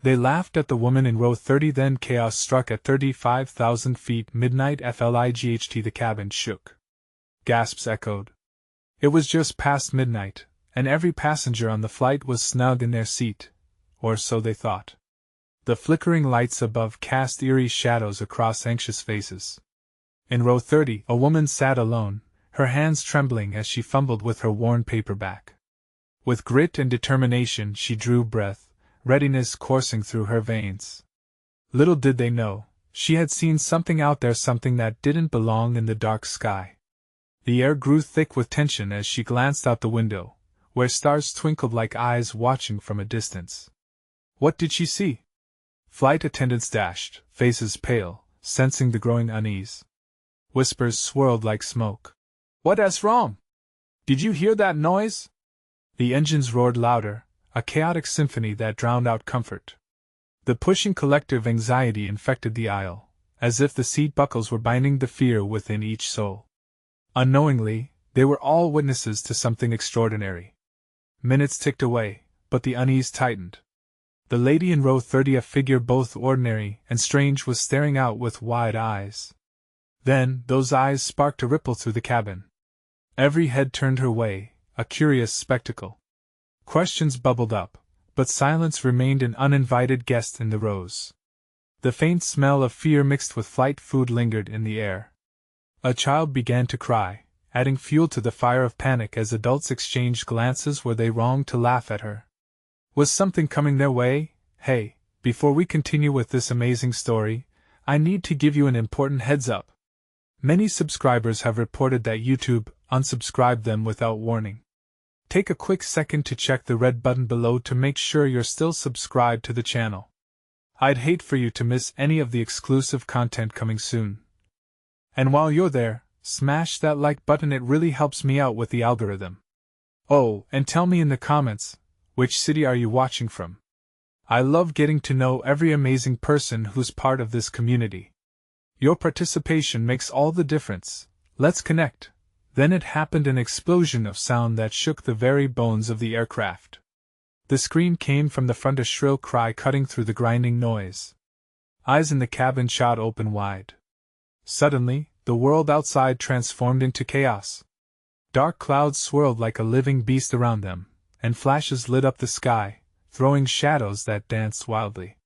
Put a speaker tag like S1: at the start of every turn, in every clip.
S1: They laughed at the woman in row 30. Then chaos struck at 35,000 feet. Midnight FLIGHT. The cabin shook. Gasps echoed. It was just past midnight, and every passenger on the flight was snug in their seat, or so they thought. The flickering lights above cast eerie shadows across anxious faces. In row 30, a woman sat alone, her hands trembling as she fumbled with her worn paperback. With grit and determination she drew breath, readiness coursing through her veins. Little did they know, she had seen something out there, something that didn't belong in the dark sky. The air grew thick with tension as she glanced out the window, where stars twinkled like eyes watching from a distance. What did she see? Flight attendants dashed, faces pale, sensing the growing unease. Whispers swirled like smoke. "What's wrong? Did you hear that noise?" The engines roared louder, a chaotic symphony that drowned out comfort. The pushing collective anxiety infected the aisle, as if the seat buckles were binding the fear within each soul. Unknowingly, they were all witnesses to something extraordinary. Minutes ticked away, but the unease tightened. The lady in row 30, a figure both ordinary and strange, was staring out with wide eyes. Then, those eyes sparked a ripple through the cabin. Every head turned her way, a curious spectacle. Questions bubbled up, but silence remained an uninvited guest in the rows. The faint smell of fear mixed with flight food lingered in the air. A child began to cry, adding fuel to the fire of panic as adults exchanged glances. Were they wrong to laugh at her? Was something coming their way? Hey, before we continue with this amazing story, I need to give you an important heads up. Many subscribers have reported that YouTube unsubscribed them without warning. Take a quick second to check the red button below to make sure you're still subscribed to the channel. I'd hate for you to miss any of the exclusive content coming soon. And while you're there, smash that like button, it really helps me out with the algorithm. Oh, and tell me in the comments, which city are you watching from? I love getting to know every amazing person who's part of this community. Your participation makes all the difference. Let's connect. Then it happened, an explosion of sound that shook the very bones of the aircraft. The scream came from the front, a shrill cry cutting through the grinding noise. Eyes in the cabin shot open wide. Suddenly, the world outside transformed into chaos. Dark clouds swirled like a living beast around them, and flashes lit up the sky, throwing shadows that danced wildly.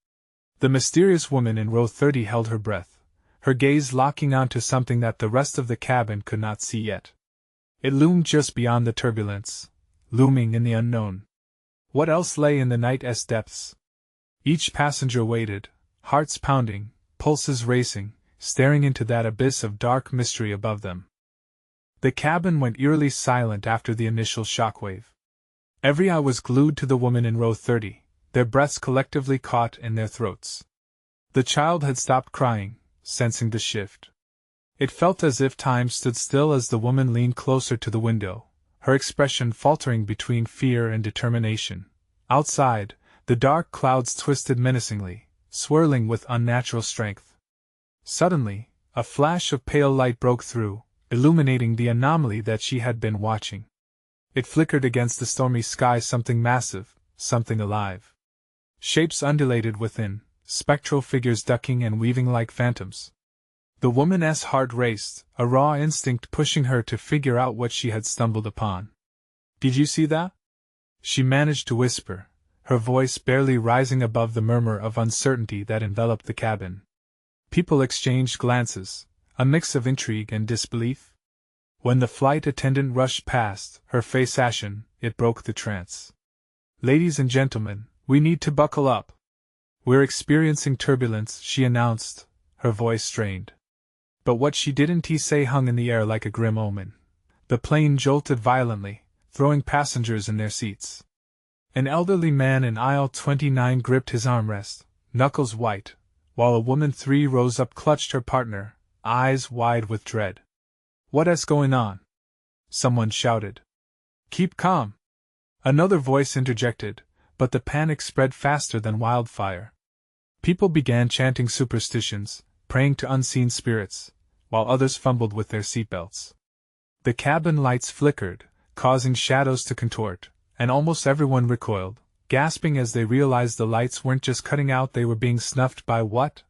S1: The mysterious woman in row 30 held her breath, her gaze locking onto something that the rest of the cabin could not see yet. It loomed just beyond the turbulence, looming in the unknown. What else lay in the night's depths? Each passenger waited, hearts pounding, pulses racing, staring into that abyss of dark mystery above them. The cabin went eerily silent after the initial shockwave. Every eye was glued to the woman in row 30, their breaths collectively caught in their throats. The child had stopped crying, sensing the shift. It felt as if time stood still as the woman leaned closer to the window, her expression faltering between fear and determination. Outside, the dark clouds twisted menacingly, swirling with unnatural strength. Suddenly, a flash of pale light broke through, illuminating the anomaly that she had been watching. It flickered against the stormy sky, something massive, something alive. Shapes undulated within, spectral figures ducking and weaving like phantoms. The woman's heart raced, a raw instinct pushing her to figure out what she had stumbled upon. "Did you see that?" she managed to whisper, her voice barely rising above the murmur of uncertainty that enveloped the cabin. People exchanged glances, a mix of intrigue and disbelief. When the flight attendant rushed past, her face ashen, it broke the trance. "Ladies and gentlemen, we need to buckle up. We're experiencing turbulence," she announced, her voice strained. But what she didn't say hung in the air like a grim omen. The plane jolted violently, throwing passengers in their seats. An elderly man in aisle 29 gripped his armrest, knuckles white, while a woman 3 rows up clutched her partner, eyes wide with dread. "What's going on?" someone shouted. "Keep calm," another voice interjected, but the panic spread faster than wildfire. People began chanting superstitions, praying to unseen spirits, while others fumbled with their seatbelts. The cabin lights flickered, causing shadows to contort, and almost everyone recoiled, gasping as they realized the lights weren't just cutting out, they were being snuffed by what?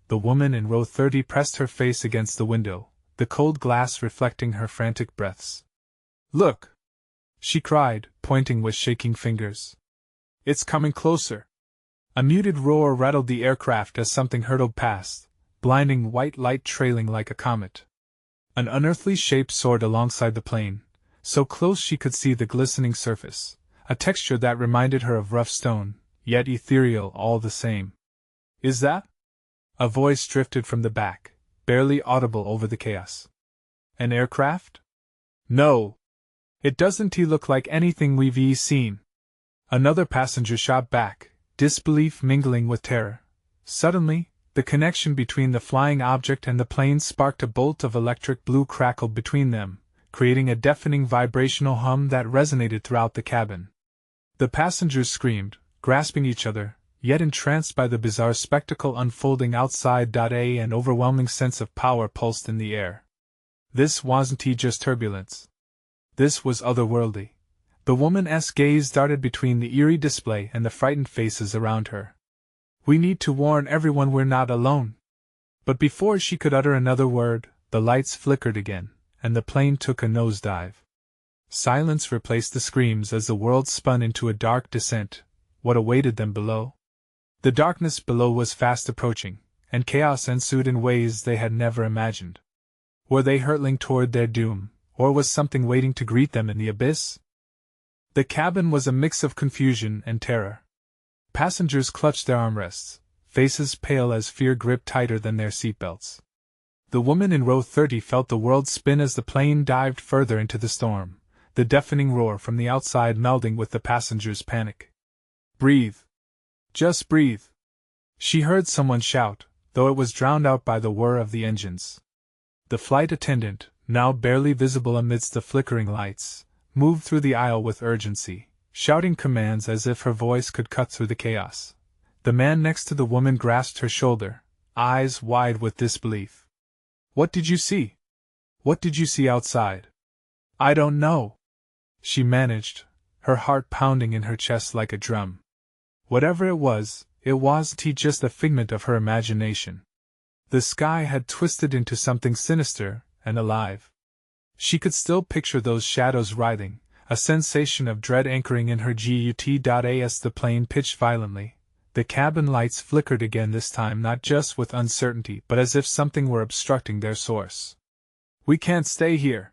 S1: The woman in row 30 pressed her face against the window, the cold glass reflecting her frantic breaths. "Look!" she cried, pointing with shaking fingers. "It's coming closer." A muted roar rattled the aircraft as something hurtled past, blinding white light trailing like a comet. An unearthly shape soared alongside the plane, so close she could see the glistening surface, a texture that reminded her of rough stone, yet ethereal all the same. "Is that?" A voice drifted from the back, barely audible over the chaos. "An aircraft?" "No. It doesn't look like anything we've seen." Another passenger shot back, disbelief mingling with terror. Suddenly, the connection between the flying object and the plane sparked. A bolt of electric blue crackled between them, creating a deafening vibrational hum that resonated throughout the cabin. The passengers screamed, grasping each other, yet entranced by the bizarre spectacle unfolding outside. An overwhelming sense of power pulsed in the air. This wasn't just turbulence. This was otherworldly. The woman's gaze darted between the eerie display and the frightened faces around her. "We need to warn everyone we're not alone." But before she could utter another word, the lights flickered again, and the plane took a nosedive. Silence replaced the screams as the world spun into a dark descent. What awaited them below? The darkness below was fast approaching, and chaos ensued in ways they had never imagined. Were they hurtling toward their doom, or was something waiting to greet them in the abyss? The cabin was a mix of confusion and terror. Passengers clutched their armrests, faces pale as fear gripped tighter than their seatbelts. The woman in row 30 felt the world spin as the plane dived further into the storm, the deafening roar from the outside melding with the passengers' panic. "Breathe. Just breathe," she heard someone shout, though it was drowned out by the whir of the engines. The flight attendant, now barely visible amidst the flickering lights, moved through the aisle with urgency, shouting commands as if her voice could cut through the chaos. The man next to the woman grasped her shoulder, eyes wide with disbelief. "What did you see? What did you see outside?" "I don't know," she managed, her heart pounding in her chest like a drum. Whatever it wasn't just a figment of her imagination. The sky had twisted into something sinister and alive. She could still picture those shadows writhing, a sensation of dread anchoring in her gut. As the plane pitched violently, the cabin lights flickered again, this time not just with uncertainty but as if something were obstructing their source. "We can't stay here!"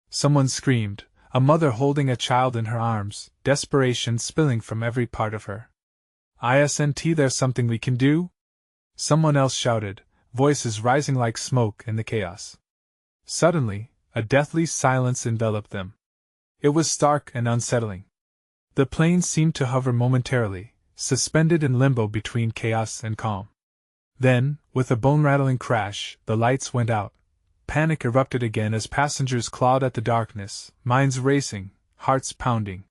S1: someone screamed, a mother holding a child in her arms, desperation spilling from every part of her. "Isn't there something we can do?" someone else shouted, voices rising like smoke in the chaos. Suddenly, a deathly silence enveloped them. It was stark and unsettling. The plane seemed to hover momentarily, suspended in limbo between chaos and calm. Then, with a bone-rattling crash, the lights went out. Panic erupted again as passengers clawed at the darkness, minds racing, hearts pounding.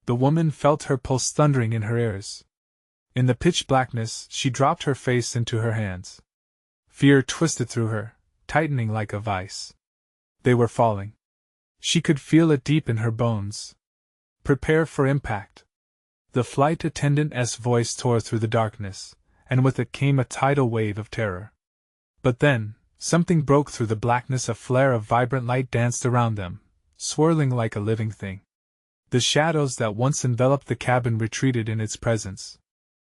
S1: The woman felt her pulse thundering in her ears. In the pitch blackness, she dropped her face into her hands. Fear twisted through her, tightening like a vice. They were falling. She could feel it deep in her bones. "Prepare for impact." The flight attendant's voice tore through the darkness, and with it came a tidal wave of terror. But then, something broke through the blackness. A flare of vibrant light danced around them, swirling like a living thing. The shadows that once enveloped the cabin retreated in its presence.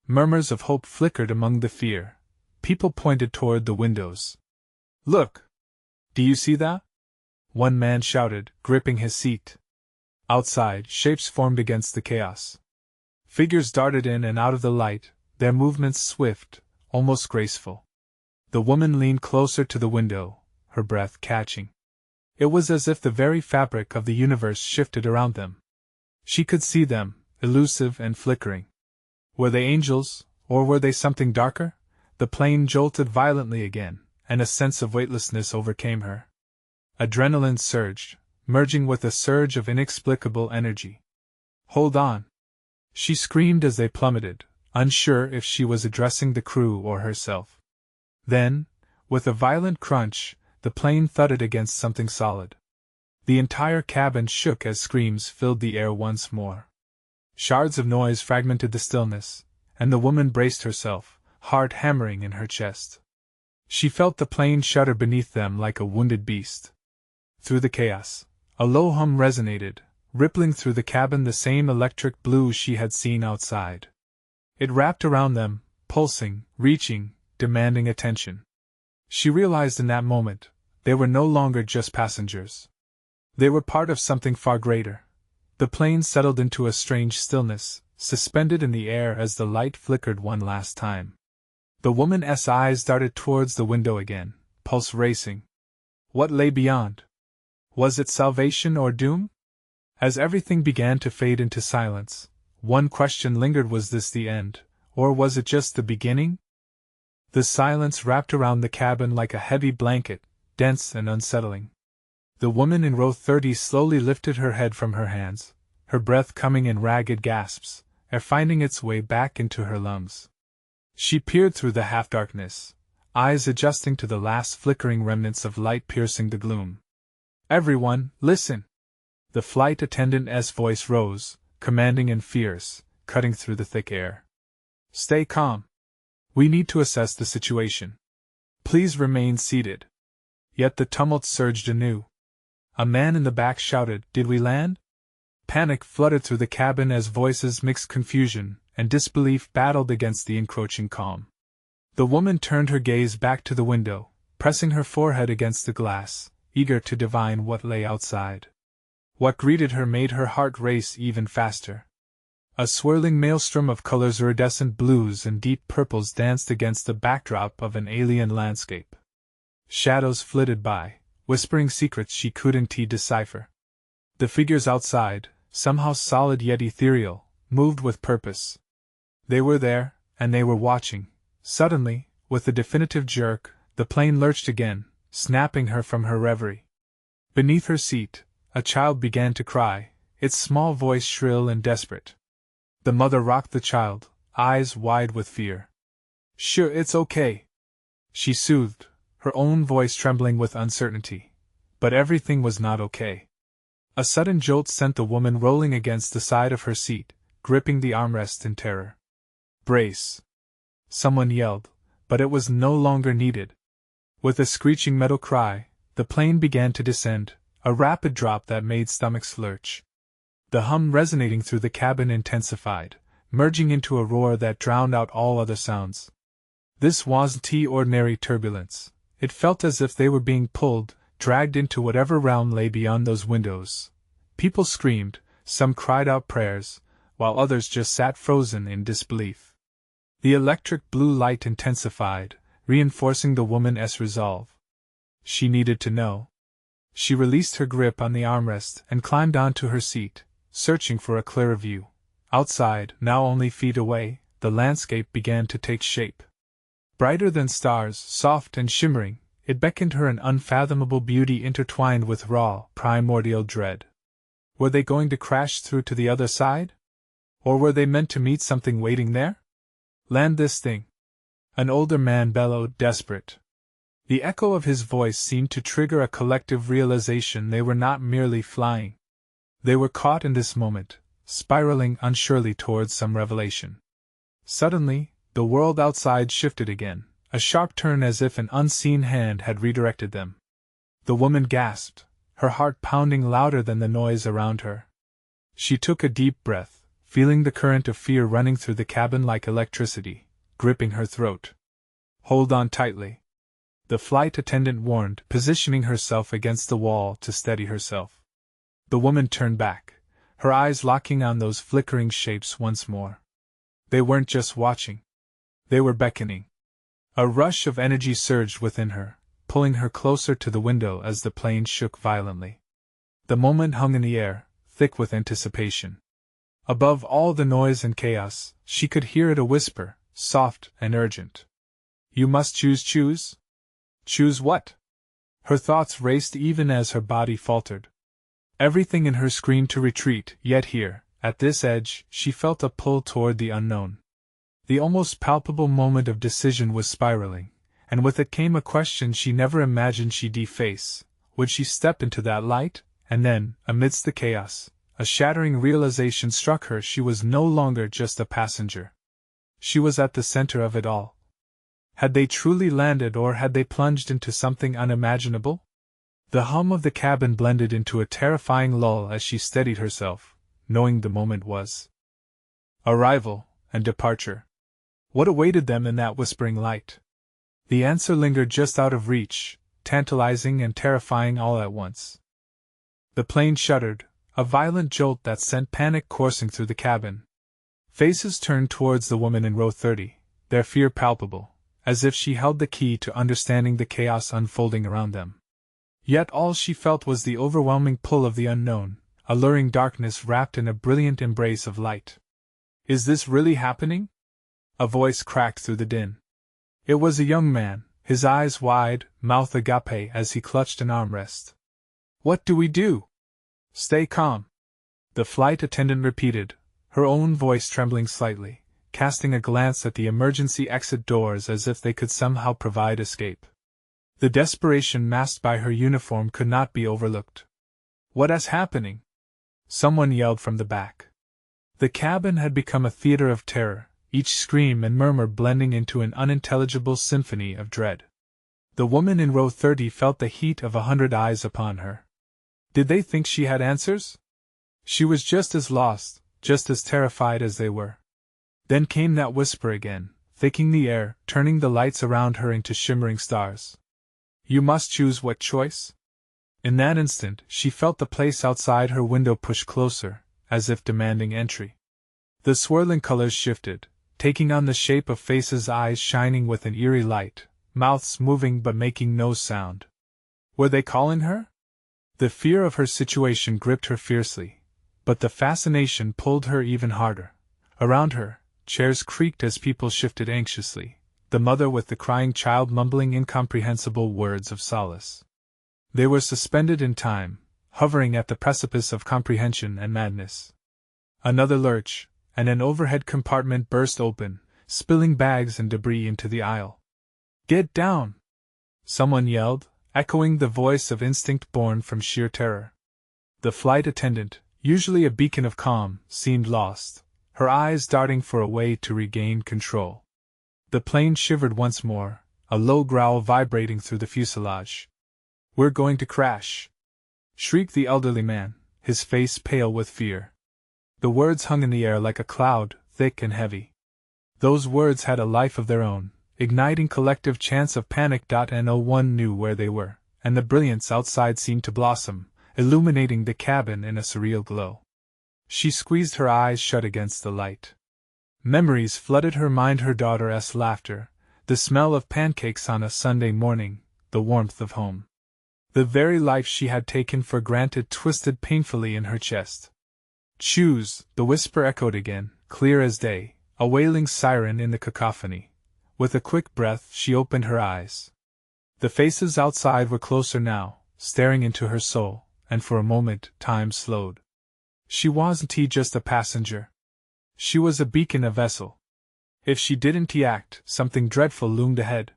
S1: Murmurs of hope flickered among the fear. People pointed toward the windows. "Look! Do you see that?" one man shouted, gripping his seat. Outside, shapes formed against the chaos. Figures darted in and out of the light, their movements swift, almost graceful. The woman leaned closer to the window, her breath catching. It was as if the very fabric of the universe shifted around them. She could see them, elusive and flickering. Were they angels, or were they something darker? The plane jolted violently again, and a sense of weightlessness overcame her. Adrenaline surged, merging with a surge of inexplicable energy. "Hold on!" she screamed as they plummeted, unsure if she was addressing the crew or herself. Then, with a violent crunch, the plane thudded against something solid. The entire cabin shook as screams filled the air once more. Shards of noise fragmented the stillness, and the woman braced herself, heart hammering in her chest. She felt the plane shudder beneath them like a wounded beast. Through the chaos, a low hum resonated, rippling through the cabin the same electric blue she had seen outside. It wrapped around them, pulsing, reaching, demanding attention. She realized in that moment, they were no longer just passengers. They were part of something far greater. The plane settled into a strange stillness, suspended in the air as the light flickered one last time. The woman's eyes darted towards the window again, pulse racing. What lay beyond? Was it salvation or doom? As everything began to fade into silence, one question lingered: was this the end, or was it just the beginning? The silence wrapped around the cabin like a heavy blanket, dense and unsettling. The woman in row 30 slowly lifted her head from her hands, her breath coming in ragged gasps, air finding its way back into her lungs. She peered through the half-darkness, eyes adjusting to the last flickering remnants of light piercing the gloom. "Everyone, listen!" The flight attendant's voice rose, commanding and fierce, cutting through the thick air. "Stay calm. We need to assess the situation. Please remain seated." Yet the tumult surged anew. A man in the back shouted, "Did we land?" Panic flooded through the cabin as voices mixed confusion and disbelief battled against the encroaching calm. The woman turned her gaze back to the window, pressing her forehead against the glass, eager to divine what lay outside. What greeted her made her heart race even faster. A swirling maelstrom of colors, iridescent blues and deep purples, danced against the backdrop of an alien landscape. Shadows flitted by, whispering secrets she couldn't decipher. The figures outside, somehow solid yet ethereal, moved with purpose. They were there, and they were watching. Suddenly, with a definitive jerk, the plane lurched again, snapping her from her reverie. Beneath her seat, a child began to cry, its small voice shrill and desperate. The mother rocked the child, eyes wide with fear. "Sure, it's okay," she soothed, her own voice trembling with uncertainty. But everything was not okay. A sudden jolt sent the woman rolling against the side of her seat, gripping the armrest in terror. "Brace!" someone yelled, but it was no longer needed. With a screeching metal cry, the plane began to descend, a rapid drop that made stomachs lurch. The hum resonating through the cabin intensified, merging into a roar that drowned out all other sounds. This wasn't ordinary turbulence. It felt as if they were being pulled, dragged into whatever realm lay beyond those windows. People screamed, some cried out prayers, while others just sat frozen in disbelief. The electric blue light intensified, reinforcing the woman's resolve. She needed to know. She released her grip on the armrest and climbed onto her seat, searching for a clearer view. Outside, now only feet away, the landscape began to take shape. Brighter than stars, soft and shimmering, it beckoned her an unfathomable beauty intertwined with raw, primordial dread. Were they going to crash through to the other side? Or were they meant to meet something waiting there? "Land this thing!" an older man bellowed, desperate. The echo of his voice seemed to trigger a collective realization they were not merely flying. They were caught in this moment, spiraling unsurely towards some revelation. Suddenly, the world outside shifted again, a sharp turn as if an unseen hand had redirected them. The woman gasped, her heart pounding louder than the noise around her. She took a deep breath, feeling the current of fear running through the cabin like electricity, gripping her throat. "Hold on tightly," the flight attendant warned, positioning herself against the wall to steady herself. The woman turned back, her eyes locking on those flickering shapes once more. They weren't just watching. They were beckoning. A rush of energy surged within her, pulling her closer to the window as the plane shook violently. The moment hung in the air, thick with anticipation. Above all the noise and chaos, she could hear it a whisper, soft and urgent. "You must choose. Choose what?" Her thoughts raced even as her body faltered. Everything in her screamed to retreat, yet here, at this edge, she felt a pull toward the unknown. The almost palpable moment of decision was spiraling, and with it came a question she never imagined she'd face. Would she step into that light? And then, amidst the chaos, A shattering realization struck her. She was no longer just a passenger. She was at the center of it all. Had they truly landed, or had they plunged into something unimaginable? The hum of the cabin blended into a terrifying lull as she steadied herself, knowing the moment was arrival and departure. What awaited them in that whispering light? The answer lingered just out of reach, tantalizing and terrifying all at once. The plane shuddered, a violent jolt that sent panic coursing through the cabin. Faces turned towards the woman in row 30, their fear palpable, as if she held the key to understanding the chaos unfolding around them. Yet all she felt was the overwhelming pull of the unknown, alluring darkness wrapped in a brilliant embrace of light. "Is this really happening?" a voice cracked through the din. It was a young man, his eyes wide, mouth agape as he clutched an armrest. "What do we do?" "Stay calm," the flight attendant repeated, her own voice trembling slightly, casting a glance at the emergency exit doors as if they could somehow provide escape. The desperation masked by her uniform could not be overlooked. "What is happening?" someone yelled from the back. The cabin had become a theater of terror, each scream and murmur blending into an unintelligible symphony of dread. The woman in row 30 felt the heat of 100 eyes upon her. Did they think she had answers? She was just as lost, just as terrified as they were. Then came that whisper again, thickening the air, turning the lights around her into shimmering stars. "You must choose." What choice? In that instant, she felt the place outside her window push closer, as if demanding entry. The swirling colors shifted, taking on the shape of faces, eyes shining with an eerie light, mouths moving but making no sound. Were they calling her? The fear of her situation gripped her fiercely, but the fascination pulled her even harder. Around her, chairs creaked as people shifted anxiously, the mother with the crying child mumbling incomprehensible words of solace. They were suspended in time, hovering at the precipice of comprehension and madness. Another lurch, and an overhead compartment burst open, spilling bags and debris into the aisle. "Get down!" someone yelled, echoing the voice of instinct born from sheer terror. The flight attendant, usually a beacon of calm, seemed lost, her eyes darting for a way to regain control. The plane shivered once more, a low growl vibrating through the fuselage. "We're going to crash!" shrieked the elderly man, his face pale with fear. The words hung in the air like a cloud, thick and heavy. Those words had a life of their own, igniting collective chants of panic. No one knew where they were, and the brilliance outside seemed to blossom, illuminating the cabin in a surreal glow. She squeezed her eyes shut against the light. Memories flooded her mind, her daughter's laughter, the smell of pancakes on a Sunday morning, the warmth of home. The very life she had taken for granted twisted painfully in her chest. "Choose," the whisper echoed again, clear as day, a wailing siren in the cacophony. With a quick breath, she opened her eyes. The faces outside were closer now, staring into her soul, and for a moment, time slowed. She wasn't just a passenger. She was a beacon, a vessel. If she didn't act, something dreadful loomed ahead.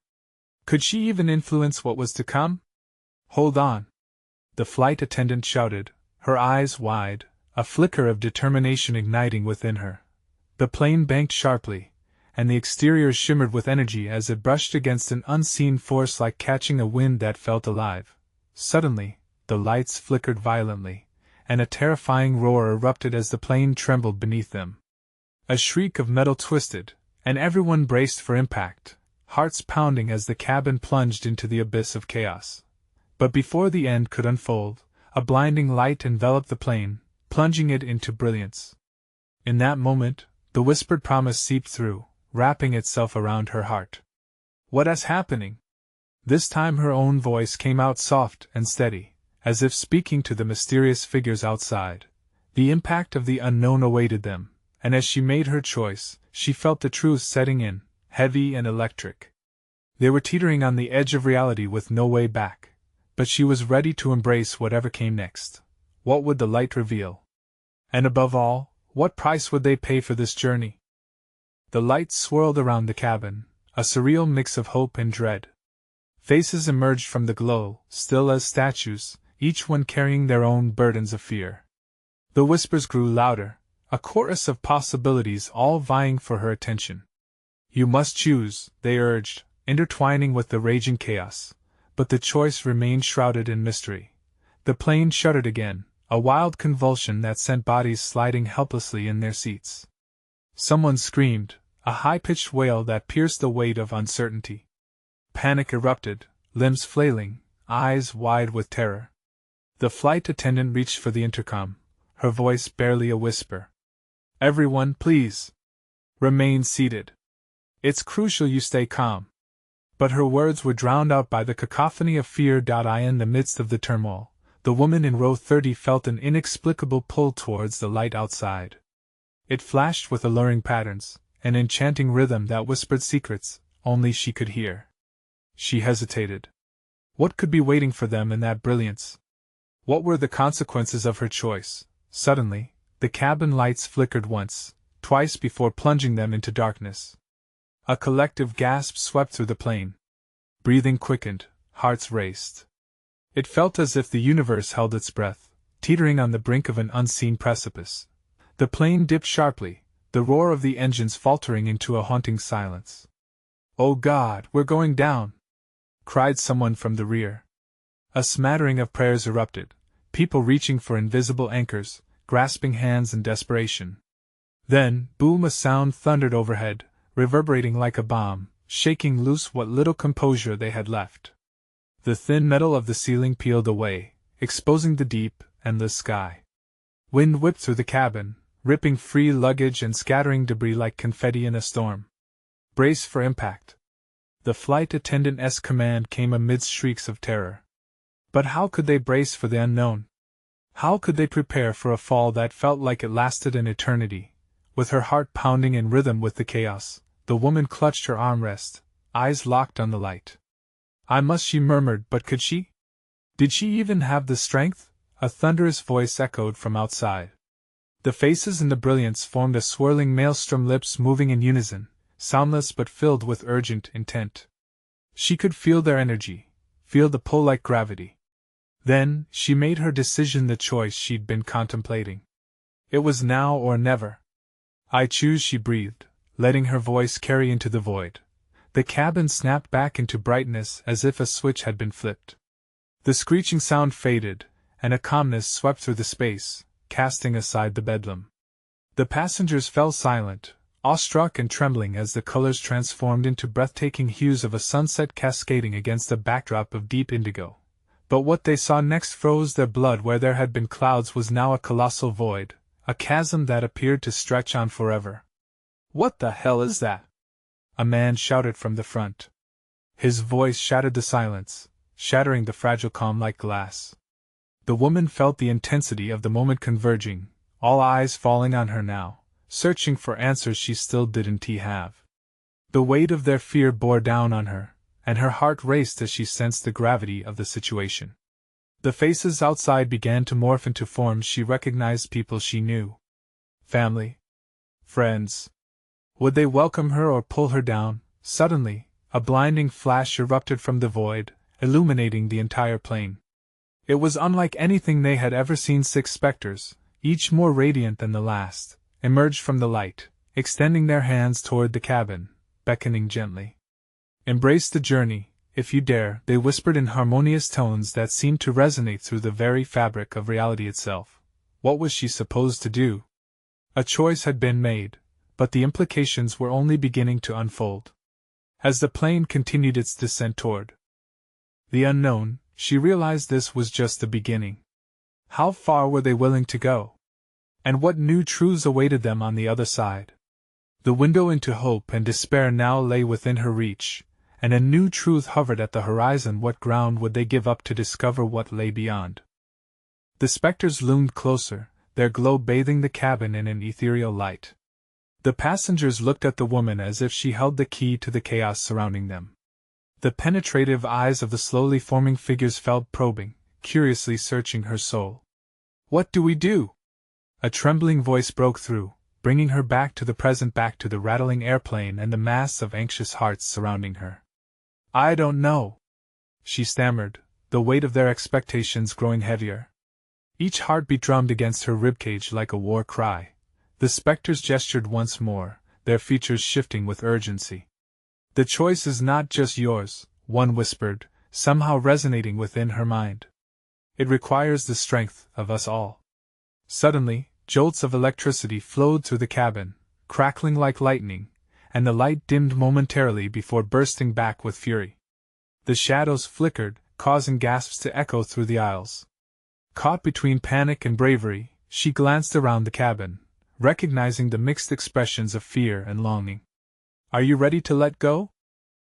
S1: Could she even influence what was to come? "Hold on!" the flight attendant shouted, her eyes wide, a flicker of determination igniting within her. The plane banked sharply, and the exterior shimmered with energy as it brushed against an unseen force like catching a wind that felt alive. Suddenly, the lights flickered violently, and a terrifying roar erupted as the plane trembled beneath them. A shriek of metal twisted, and everyone braced for impact, hearts pounding as the cabin plunged into the abyss of chaos. But before the end could unfold, a blinding light enveloped the plane, plunging it into brilliance. In that moment, the whispered promise seeped through, wrapping itself around her heart. "What is happening?" This time her own voice came out soft and steady, as if speaking to the mysterious figures outside. The impact of the unknown awaited them, and as she made her choice, she felt the truth setting in, heavy and electric. They were teetering on the edge of reality with no way back, but she was ready to embrace whatever came next. What would the light reveal? And above all, what price would they pay for this journey? The lights swirled around the cabin, a surreal mix of hope and dread. Faces emerged from the glow, still as statues, each one carrying their own burdens of fear. The whispers grew louder, a chorus of possibilities all vying for her attention. You must choose, they urged, intertwining with the raging chaos, but the choice remained shrouded in mystery. The plane shuddered again, a wild convulsion that sent bodies sliding helplessly in their seats. Someone screamed, a high-pitched wail that pierced the weight of uncertainty. Panic erupted, limbs flailing, eyes wide with terror. The flight attendant reached for the intercom, her voice barely a whisper. Everyone, please. Remain seated. It's crucial you stay calm. But her words were drowned out by the cacophony of fear. In the midst of the turmoil, the woman in row 30 felt an inexplicable pull towards the light outside. It flashed with alluring patterns, an enchanting rhythm that whispered secrets only she could hear. She hesitated. What could be waiting for them in that brilliance? What were the consequences of her choice? Suddenly, the cabin lights flickered once, twice before plunging them into darkness. A collective gasp swept through the plane. Breathing quickened, hearts raced. It felt as if the universe held its breath, teetering on the brink of an unseen precipice. The plane dipped sharply, the roar of the engines faltering into a haunting silence. "Oh God, we're going down!" cried someone from the rear. A smattering of prayers erupted, people reaching for invisible anchors, grasping hands in desperation. Then, boom, a sound thundered overhead, reverberating like a bomb, shaking loose what little composure they had left. The thin metal of the ceiling peeled away, exposing the deep, endless sky. Wind whipped through the cabin, ripping free luggage and scattering debris like confetti in a storm. Brace for impact. The flight attendant's command came amidst shrieks of terror. But how could they brace for the unknown? How could they prepare for a fall that felt like it lasted an eternity? With her heart pounding in rhythm with the chaos, the woman clutched her armrest, eyes locked on the light. "I must," she murmured, but could she? Did she even have the strength? A thunderous voice echoed from outside. The faces in the brilliance formed a swirling maelstrom, lips moving in unison, soundless but filled with urgent intent. She could feel their energy, feel the pull like gravity. Then, she made her decision, the choice she'd been contemplating. It was now or never. "I choose," she breathed, letting her voice carry into the void. The cabin snapped back into brightness as if a switch had been flipped. The screeching sound faded, and a calmness swept through the space, casting aside the bedlam. The passengers fell silent, awestruck and trembling as the colors transformed into breathtaking hues of a sunset cascading against a backdrop of deep indigo. But what they saw next froze their blood. Where there had been clouds was now a colossal void, a chasm that appeared to stretch on forever. "What the hell is that?" a man shouted from the front. His voice shattered the silence, shattering the fragile calm like glass. The woman felt the intensity of the moment converging, all eyes falling on her now, searching for answers she still didn't have. The weight of their fear bore down on her, and her heart raced as she sensed the gravity of the situation. The faces outside began to morph into forms she recognized, people she knew. Family. Friends. Would they welcome her or pull her down? Suddenly, a blinding flash erupted from the void, illuminating the entire plane. It was unlike anything they had ever seen. 6 specters, each more radiant than the last, emerged from the light, extending their hands toward the cabin, beckoning gently. "Embrace the journey, if you dare," they whispered in harmonious tones that seemed to resonate through the very fabric of reality itself. What was she supposed to do? A choice had been made, but the implications were only beginning to unfold. As the plane continued its descent toward the unknown, she realized this was just the beginning. How far were they willing to go? And what new truths awaited them on the other side? The window into hope and despair now lay within her reach, and a new truth hovered at the horizon. What ground would they give up to discover what lay beyond? The specters loomed closer, their glow bathing the cabin in an ethereal light. The passengers looked at the woman as if she held the key to the chaos surrounding them. The penetrative eyes of the slowly forming figures felt probing, curiously searching her soul. "What do we do?" A trembling voice broke through, bringing her back to the present, back to the rattling airplane and the mass of anxious hearts surrounding her. "I don't know," she stammered, the weight of their expectations growing heavier. Each heartbeat drummed against her ribcage like a war cry. The specters gestured once more, their features shifting with urgency. "The choice is not just yours," one whispered, somehow resonating within her mind. "It requires the strength of us all." Suddenly, jolts of electricity flowed through the cabin, crackling like lightning, and the light dimmed momentarily before bursting back with fury. The shadows flickered, causing gasps to echo through the aisles. Caught between panic and bravery, she glanced around the cabin, recognizing the mixed expressions of fear and longing. "Are you ready to let go?"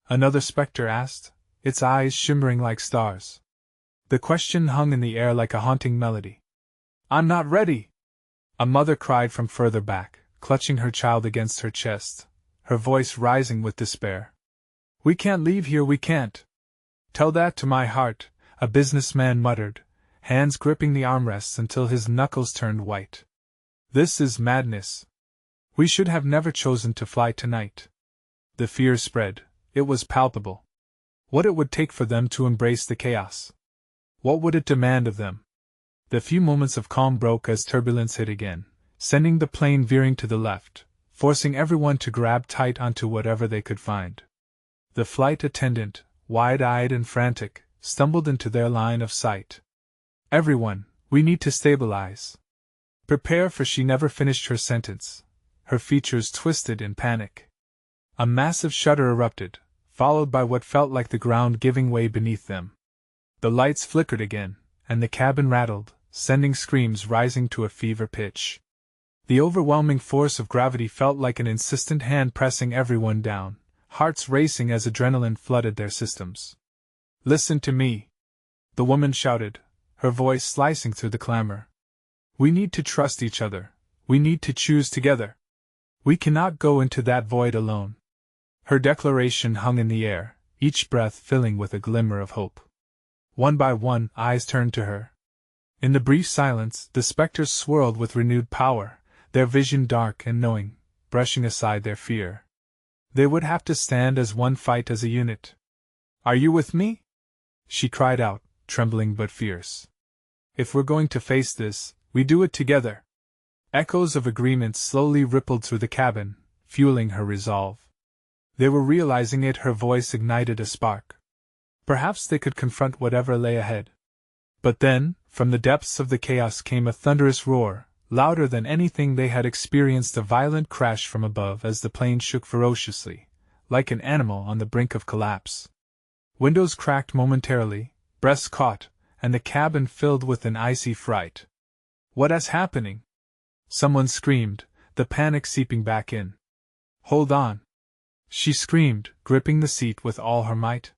S1: another specter asked, its eyes shimmering like stars. The question hung in the air like a haunting melody. "I'm not ready!" a mother cried from further back, clutching her child against her chest, her voice rising with despair. "We can't leave here, we can't!" "Tell that to my heart," a businessman muttered, hands gripping the armrests until his knuckles turned white. "This is madness. We should have never chosen to fly tonight." The fear spread, it was palpable. What it would take for them to embrace the chaos. What would it demand of them? The few moments of calm broke as turbulence hit again, sending the plane veering to the left, forcing everyone to grab tight onto whatever they could find. The flight attendant, wide-eyed and frantic, stumbled into their line of sight. "Everyone, we need to stabilize." "Prepare for," she never finished her sentence, her features twisted in panic. A massive shudder erupted, followed by what felt like the ground giving way beneath them. The lights flickered again, and the cabin rattled, sending screams rising to a fever pitch. The overwhelming force of gravity felt like an insistent hand pressing everyone down, hearts racing as adrenaline flooded their systems. "Listen to me," the woman shouted, her voice slicing through the clamor. "We need to trust each other. We need to choose together. We cannot go into that void alone." Her declaration hung in the air, each breath filling with a glimmer of hope. One by one, eyes turned to her. In the brief silence, the specters swirled with renewed power, their vision dark and knowing, brushing aside their fear. They would have to stand as one, fight as a unit. "Are you with me?" she cried out, trembling but fierce. "If we're going to face this, we do it together." Echoes of agreement slowly rippled through the cabin, fueling her resolve. They were realizing it, her voice ignited a spark. Perhaps they could confront whatever lay ahead. But then, from the depths of the chaos came a thunderous roar, louder than anything they had experienced, a violent crash from above as the plane shook ferociously, like an animal on the brink of collapse. Windows cracked momentarily, breaths caught, and the cabin filled with an icy fright. "What is happening?" someone screamed, the panic seeping back in. "Hold on!" she screamed, gripping the seat with all her might.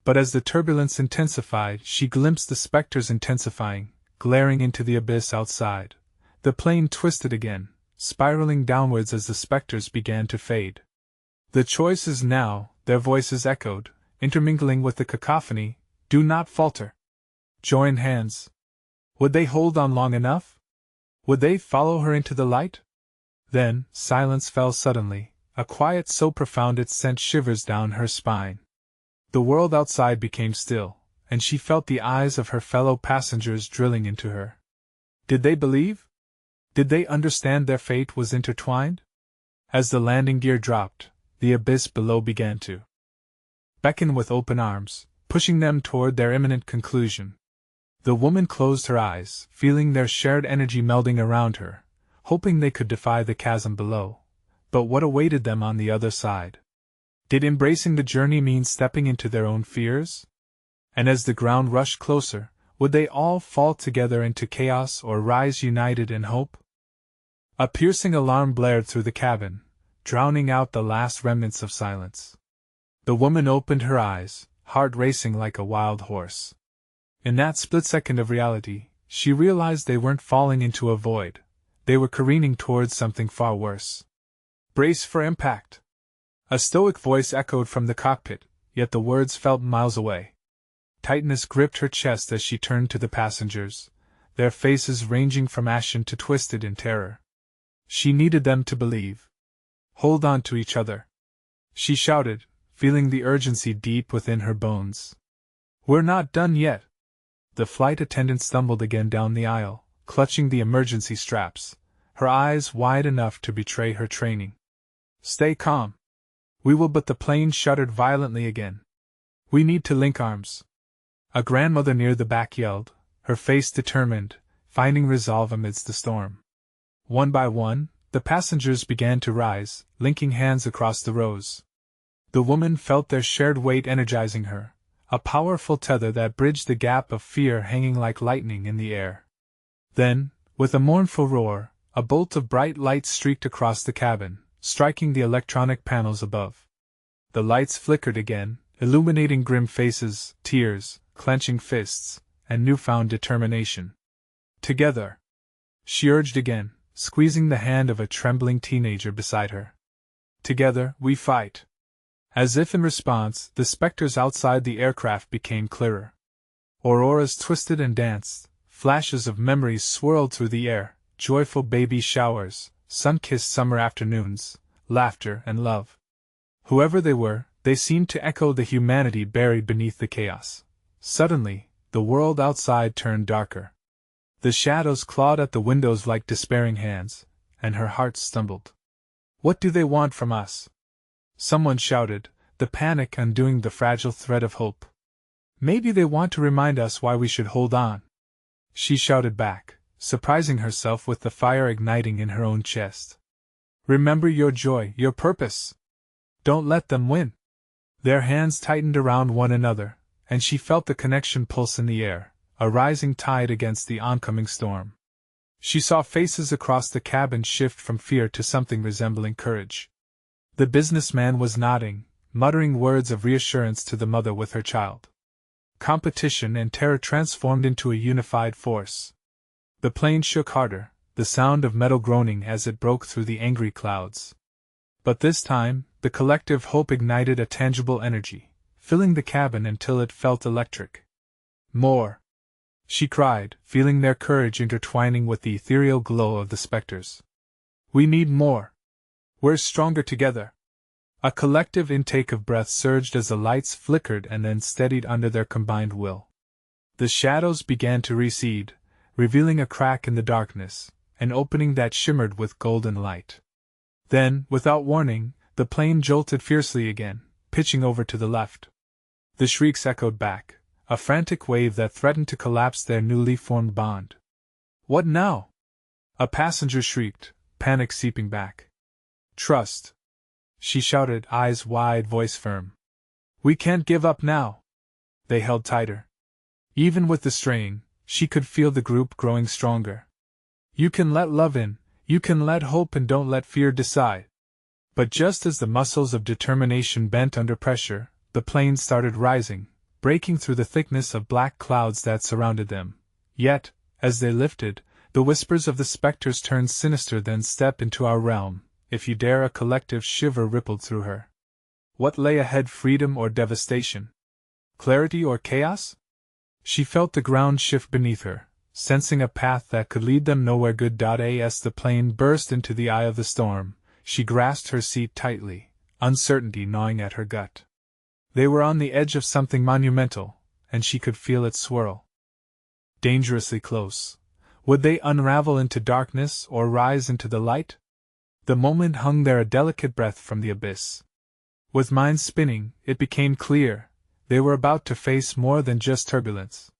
S1: But as the turbulence intensified, she glimpsed the specters intensifying, glaring into the abyss outside. The plane twisted again, spiraling downwards as the specters began to fade. "The choice is now," their voices echoed, intermingling with the cacophony. "Do not falter. Join hands." Would they hold on long enough? Would they follow her into the light? Then, silence fell suddenly, a quiet so profound it sent shivers down her spine. The world outside became still, and she felt the eyes of her fellow passengers drilling into her. Did they believe? Did they understand their fate was intertwined? As the landing gear dropped, the abyss below began to beckon with open arms, pushing them toward their imminent conclusion. The woman closed her eyes, feeling their shared energy melding around her, hoping they could defy the chasm below. But what awaited them on the other side? Did embracing the journey mean stepping into their own fears? And as the ground rushed closer, would they all fall together into chaos or rise united in hope? A piercing alarm blared through the cabin, drowning out the last remnants of silence. The woman opened her eyes, heart racing like a wild horse. In that split second of reality, she realized they weren't falling into a void. They were careening towards something far worse. "Brace for impact!" A stoic voice echoed from the cockpit, yet the words felt miles away. Tightness gripped her chest as she turned to the passengers, their faces ranging from ashen to twisted in terror. She needed them to believe. "Hold on to each other," she shouted, feeling the urgency deep within her bones. "We're not done yet." The flight attendant stumbled again down the aisle, clutching the emergency straps, her eyes wide enough to betray her training. Stay calm. We will, but the plane shuddered violently again. We need to link arms. A grandmother near the back yelled, her face determined, finding resolve amidst the storm. One by one, the passengers began to rise, linking hands across the rows. The woman felt their shared weight energizing her, a powerful tether that bridged the gap of fear hanging like lightning in the air. Then, with a mournful roar, a bolt of bright light streaked across the cabin, striking the electronic panels above. The lights flickered again, illuminating grim faces, tears, clenching fists, and newfound determination. Together! She urged again, squeezing the hand of a trembling teenager beside her. Together, we fight! As if in response, the specters outside the aircraft became clearer. Auroras twisted and danced, flashes of memories swirled through the air, joyful baby showers, sun-kissed summer afternoons, laughter and love. Whoever they were, they seemed to echo the humanity buried beneath the chaos. Suddenly, the world outside turned darker. The shadows clawed at the windows like despairing hands, and her heart stumbled. What do they want from us? Someone shouted, the panic undoing the fragile thread of hope. Maybe they want to remind us why we should hold on. She shouted back, surprising herself with the fire igniting in her own chest. Remember your joy, your purpose. Don't let them win. Their hands tightened around one another, and she felt the connection pulse in the air, a rising tide against the oncoming storm. She saw faces across the cabin shift from fear to something resembling courage. The businessman was nodding, muttering words of reassurance to the mother with her child. Competition and terror transformed into a unified force. The plane shook harder, the sound of metal groaning as it broke through the angry clouds. But this time, the collective hope ignited a tangible energy, filling the cabin until it felt electric. More! She cried, feeling their courage intertwining with the ethereal glow of the specters. We need more! We're stronger together! A collective intake of breath surged as the lights flickered and then steadied under their combined will. The shadows began to recede, revealing a crack in the darkness, an opening that shimmered with golden light. Then, without warning, the plane jolted fiercely again, pitching over to the left. The shrieks echoed back, a frantic wave that threatened to collapse their newly formed bond. What now? A passenger shrieked, panic seeping back. Trust! She shouted, eyes wide, voice firm. We can't give up now! They held tighter. Even with the strain, she could feel the group growing stronger. You can let love in, you can let hope, and don't let fear decide. But just as the muscles of determination bent under pressure, the plane started rising, breaking through the thickness of black clouds that surrounded them. Yet, as they lifted, the whispers of the specters turned sinister. Then step into our realm, if you dare. A collective shiver rippled through her. What lay ahead, freedom or devastation? Clarity or chaos? She felt the ground shift beneath her, sensing a path that could lead them nowhere good. As the plane burst into the eye of the storm, she grasped her seat tightly, uncertainty gnawing at her gut. They were on the edge of something monumental, and she could feel it swirl. Dangerously close. Would they unravel into darkness or rise into the light? The moment hung there, a delicate breath from the abyss. With minds spinning, it became clear, they were about to face more than just turbulence.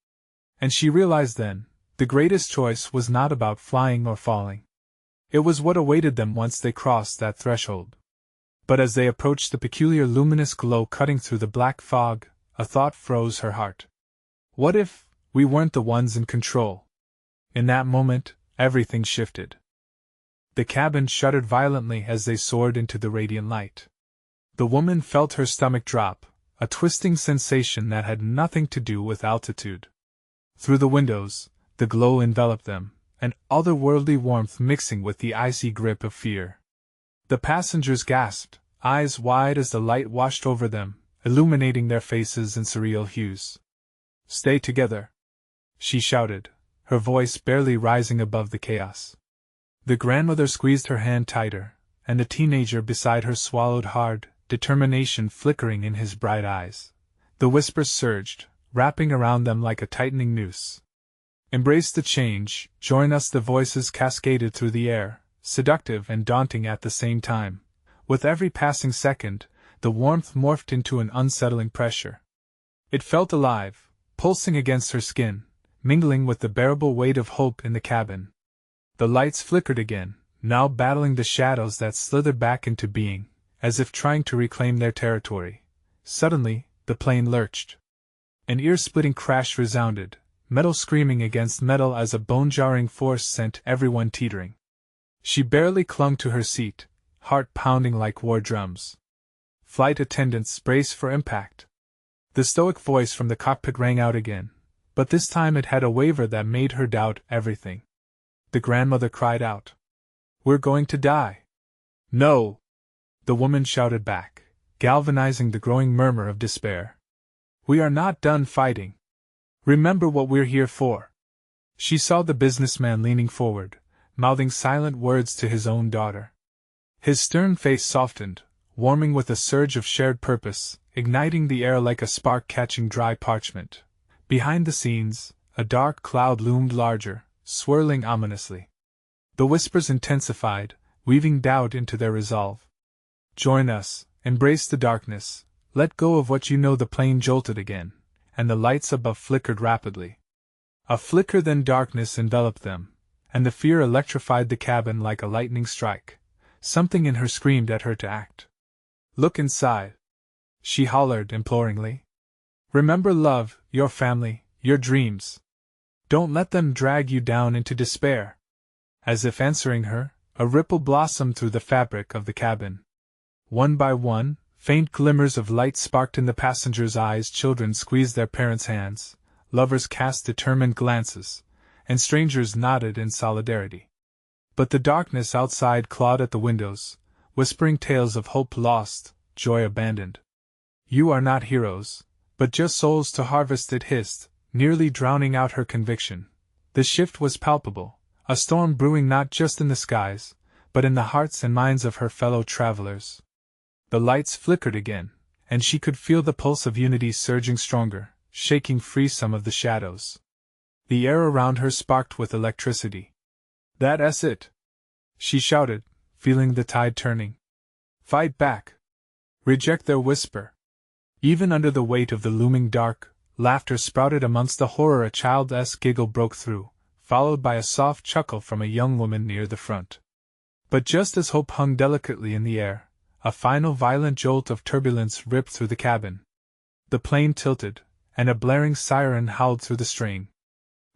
S1: And she realized then, the greatest choice was not about flying or falling. It was what awaited them once they crossed that threshold. But as they approached the peculiar luminous glow cutting through the black fog, a thought froze her heart. What if we weren't the ones in control? In that moment, everything shifted. The cabin shuddered violently as they soared into the radiant light. The woman felt her stomach drop, a twisting sensation that had nothing to do with altitude. Through the windows, the glow enveloped them, an otherworldly warmth mixing with the icy grip of fear. The passengers gasped, eyes wide as the light washed over them, illuminating their faces in surreal hues. Stay together! She shouted, her voice barely rising above the chaos. The grandmother squeezed her hand tighter, and the teenager beside her swallowed hard, determination flickering in his bright eyes. The whispers surged, wrapping around them like a tightening noose. Embrace the change, join us. The voices cascaded through the air, seductive and daunting at the same time. With every passing second, the warmth morphed into an unsettling pressure. It felt alive, pulsing against her skin, mingling with the bearable weight of hope in the cabin. The lights flickered again, now battling the shadows that slithered back into being, as if trying to reclaim their territory. Suddenly, the plane lurched. An ear-splitting crash resounded, metal screaming against metal as a bone-jarring force sent everyone teetering. She barely clung to her seat, heart pounding like war drums. Flight attendants, brace for impact. The stoic voice from the cockpit rang out again, but this time it had a waver that made her doubt everything. The grandmother cried out, "We're going to die." "No!" the woman shouted back, galvanizing the growing murmur of despair. "We are not done fighting. Remember what we're here for." She saw the businessman leaning forward, mouthing silent words to his own daughter. His stern face softened, warming with a surge of shared purpose, igniting the air like a spark catching dry parchment. Behind the scenes, a dark cloud loomed larger, swirling ominously. The whispers intensified, weaving doubt into their resolve. "Join us, embrace the darkness, let go of what you know." The plane jolted again, and the lights above flickered rapidly. A flicker, then darkness enveloped them, and the fear electrified the cabin like a lightning strike. Something in her screamed at her to act. "Look inside," she hollered imploringly. "Remember love, your family, your dreams. Don't let them drag you down into despair." As if answering her, a ripple blossomed through the fabric of the cabin. One by one, faint glimmers of light sparked in the passengers' eyes. Children squeezed their parents' hands, lovers cast determined glances, and strangers nodded in solidarity. But the darkness outside clawed at the windows, whispering tales of hope lost, joy abandoned. "You are not heroes, but just souls to harvest," it hissed, nearly drowning out her conviction. The shift was palpable, a storm brewing not just in the skies, but in the hearts and minds of her fellow travelers. The lights flickered again, and she could feel the pulse of unity surging stronger, shaking free some of the shadows. The air around her sparked with electricity. "That's it!" she shouted, feeling the tide turning. "Fight back! Reject their whisper!" Even under the weight of the looming dark, laughter sprouted amongst the horror. A child's giggle broke through, followed by a soft chuckle from a young woman near the front. But just as hope hung delicately in the air, a final violent jolt of turbulence ripped through the cabin. The plane tilted, and a blaring siren howled through the strain.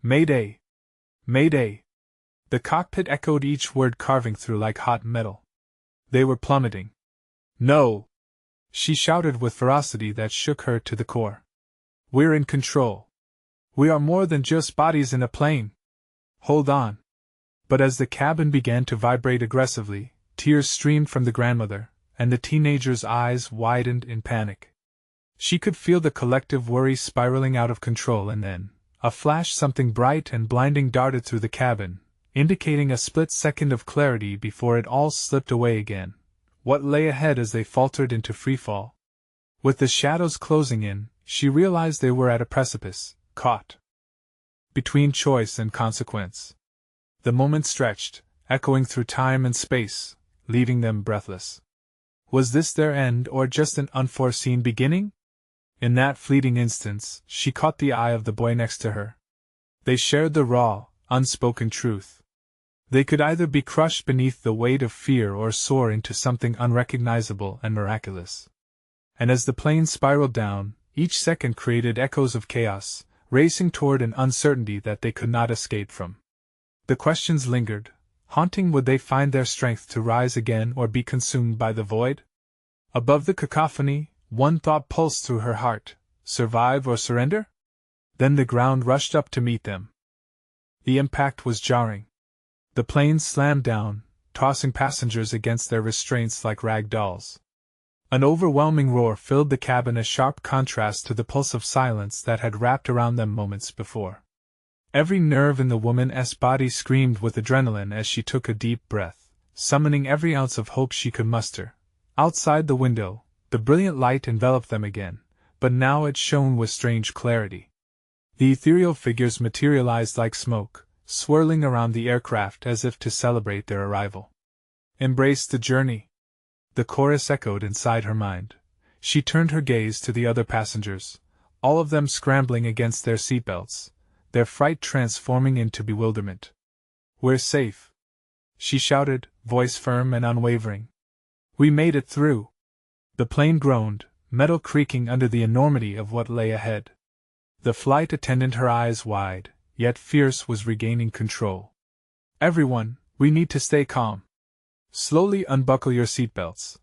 S1: "Mayday! Mayday!" The cockpit echoed each word, carving through like hot metal. They were plummeting. "No!" she shouted with ferocity that shook her to the core. "We're in control. We are more than just bodies in a plane. Hold on." But as the cabin began to vibrate aggressively, tears streamed from the grandmother, and the teenager's eyes widened in panic. She could feel the collective worry spiraling out of control, and then, a flash, something bright and blinding darted through the cabin, indicating a split second of clarity before it all slipped away again. What lay ahead as they faltered into freefall? With the shadows closing in, she realized they were at a precipice, caught between choice and consequence. The moment stretched, echoing through time and space, leaving them breathless. Was this their end, or just an unforeseen beginning? In that fleeting instance, she caught the eye of the boy next to her. They shared the raw, unspoken truth. They could either be crushed beneath the weight of fear or soar into something unrecognizable and miraculous. And as the plane spiraled down, each second created echoes of chaos, racing toward an uncertainty that they could not escape from. The questions lingered, haunting. Would they find their strength to rise again or be consumed by the void? Above the cacophony, one thought pulsed through her heart: survive or surrender? Then the ground rushed up to meet them. The impact was jarring. The plane slammed down, tossing passengers against their restraints like rag dolls. An overwhelming roar filled the cabin, a sharp contrast to the pulse of silence that had wrapped around them moments before. Every nerve in the woman's body screamed with adrenaline as she took a deep breath, summoning every ounce of hope she could muster. Outside the window, the brilliant light enveloped them again, but now it shone with strange clarity. The ethereal figures materialized like smoke, swirling around the aircraft as if to celebrate their arrival. "Embrace the journey," the chorus echoed inside her mind. She turned her gaze to the other passengers, all of them scrambling against their seatbelts, their fright transforming into bewilderment. "We're safe," she shouted, voice firm and unwavering. "We made it through." The plane groaned, metal creaking under the enormity of what lay ahead. The flight attendant, her eyes wide, yet fierce, was regaining control. "Everyone, we need to stay calm. Slowly unbuckle your seatbelts."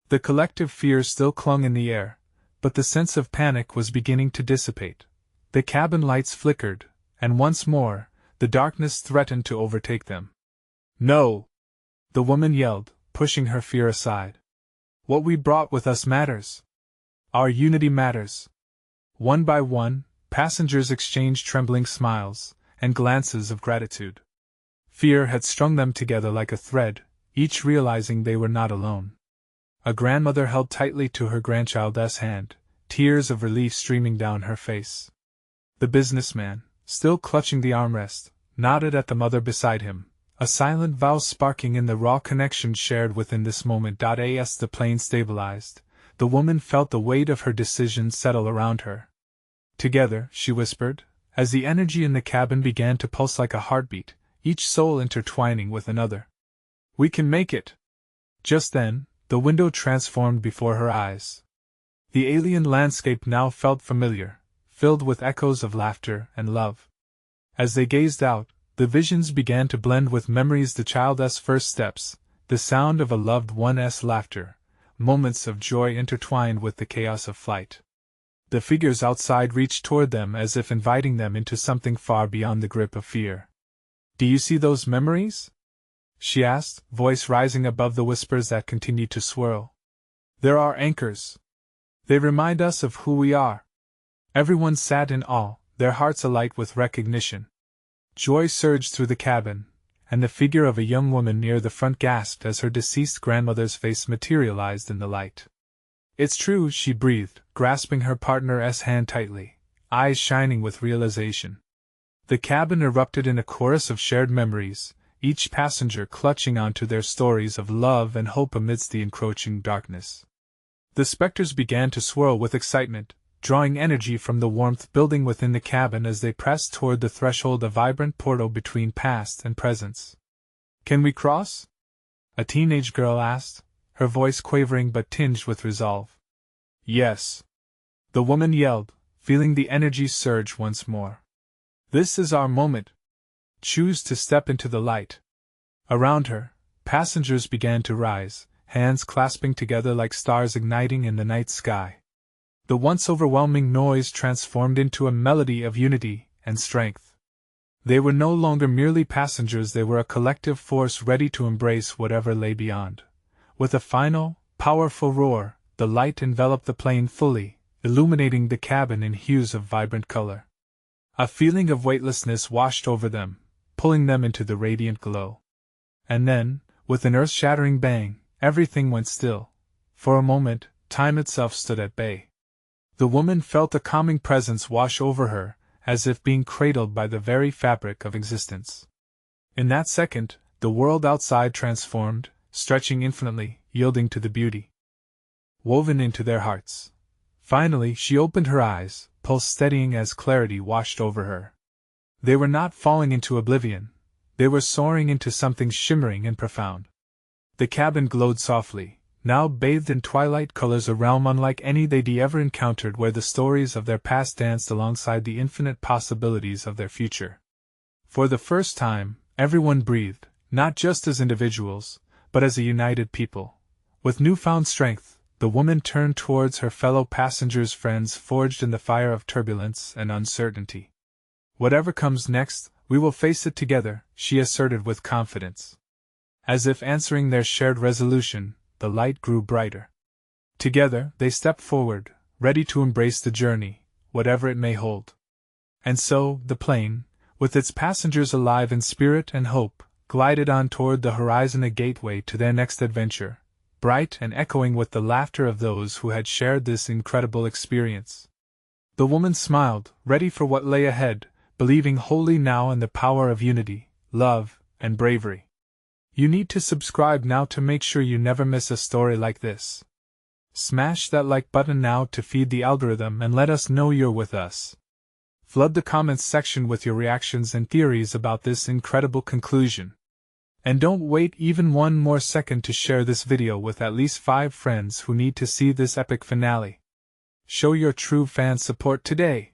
S1: The collective fear still clung in the air, but the sense of panic was beginning to dissipate. The cabin lights flickered, and once more, the darkness threatened to overtake them. "No!" the woman yelled, pushing her fear aside. "What we brought with us matters. Our unity matters." One by one, passengers exchanged trembling smiles and glances of gratitude. Fear had strung them together like a thread, each realizing they were not alone. A grandmother held tightly to her grandchild's hand, tears of relief streaming down her face. The businessman, still clutching the armrest, nodded at the mother beside him, a silent vow sparking in the raw connection shared within this moment. As the plane stabilized, the woman felt the weight of her decision settle around her. "Together," she whispered, as the energy in the cabin began to pulse like a heartbeat, each soul intertwining with another. "We can make it!" Just then, the window transformed before her eyes. The alien landscape now felt familiar, filled with echoes of laughter and love. As they gazed out, the visions began to blend with memories: the child's first steps, the sound of a loved one's laughter, moments of joy intertwined with the chaos of flight. The figures outside reached toward them as if inviting them into something far beyond the grip of fear. "Do you see those memories?" she asked, voice rising above the whispers that continued to swirl. "They're our anchors. They remind us of who we are." Everyone sat in awe, their hearts alight with recognition. Joy surged through the cabin, and the figure of a young woman near the front gasped as her deceased grandmother's face materialized in the light. "It's true," she breathed, grasping her partner's hand tightly, eyes shining with realization. The cabin erupted in a chorus of shared memories, each passenger clutching onto their stories of love and hope amidst the encroaching darkness. The specters began to swirl with excitement, drawing energy from the warmth building within the cabin as they pressed toward the threshold, a vibrant portal between past and presence. "Can we cross?" a teenage girl asked, her voice quavering but tinged with resolve. "Yes," the woman yelled, feeling the energy surge once more. "This is our moment. Choose to step into the light." Around her, passengers began to rise, hands clasping together like stars igniting in the night sky. The once overwhelming noise transformed into a melody of unity and strength. They were no longer merely passengers, they were a collective force ready to embrace whatever lay beyond. With a final, powerful roar, the light enveloped the plane fully, illuminating the cabin in hues of vibrant color. A feeling of weightlessness washed over them, pulling them into the radiant glow. And then, with an earth-shattering bang, everything went still. For a moment, time itself stood at bay. The woman felt a calming presence wash over her, as if being cradled by the very fabric of existence. In that second, the world outside transformed, stretching infinitely, yielding to the beauty woven into their hearts. Finally, she opened her eyes, pulse steadying as clarity washed over her. They were not falling into oblivion, they were soaring into something shimmering and profound. The cabin glowed softly, now bathed in twilight colors, a realm unlike any they'd ever encountered, where the stories of their past danced alongside the infinite possibilities of their future. For the first time, everyone breathed, not just as individuals, but as a united people. With newfound strength, the woman turned towards her fellow passengers, friends forged in the fire of turbulence and uncertainty. "Whatever comes next, we will face it together," she asserted with confidence. As if answering their shared resolution, the light grew brighter. Together, they stepped forward, ready to embrace the journey, whatever it may hold. And so, the plane, with its passengers alive in spirit and hope, glided on toward the horizon, a gateway to their next adventure, bright and echoing with the laughter of those who had shared this incredible experience. The woman smiled, ready for what lay ahead, believing wholly now in the power of unity, love, and bravery. You need to subscribe now to make sure you never miss a story like this. Smash that like button now to feed the algorithm and let us know you're with us. Flood the comments section with your reactions and theories about this incredible conclusion. And don't wait even one more second to share this video with at least 5 friends who need to see this epic finale. Show your true fan support today.